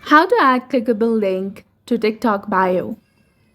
How to add clickable link to TikTok bio.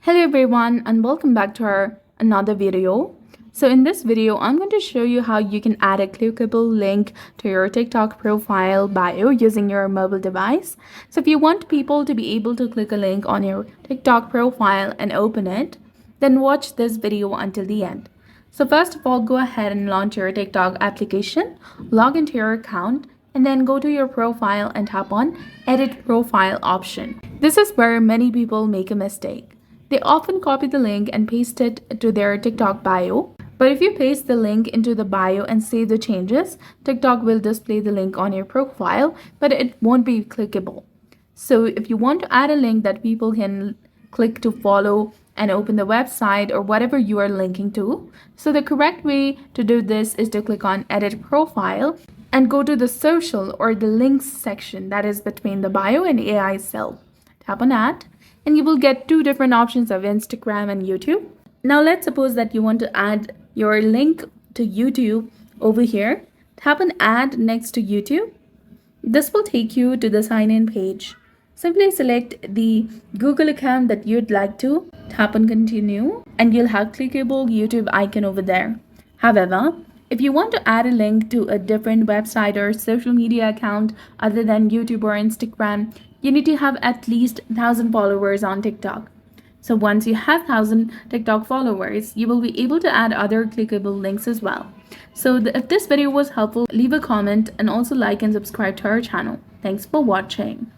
Hello everyone and welcome back to our another video. So in this video, I'm going to show you how you can add a clickable link to your TikTok profile bio using your mobile device. So if you want people to be able to click a link on your TikTok profile and open it, then watch this video until the end. So first of all, go ahead and launch your TikTok application, log into your account, and then go to your profile and tap on Edit Profile option. This is where many people make a mistake. They often copy the link and paste it to their TikTok bio. But if you paste the link into the bio and save the changes, TikTok will display the link on your profile, but it won't be clickable. So if you want to add a link that people can click to follow and open the website or whatever you are linking to, so the correct way to do this is to click on Edit Profile and go to the social or the links section that is between the bio and AI cell. Tap on Add and you will get two different options of Instagram and YouTube. Now let's suppose that you want to add your link to YouTube over here. Tap on Add next to YouTube. This will take you to the sign in page. Simply select the Google account that you'd like to, tap on Continue, and you'll have clickable YouTube icon over there. However, if you want to add a link to a different website or social media account other than YouTube or Instagram, you need to have at least 1,000 followers on TikTok. So once you have 1,000 TikTok followers, you will be able to add other clickable links as well. So if this video was helpful, leave a comment and also like and subscribe to our channel. Thanks for watching.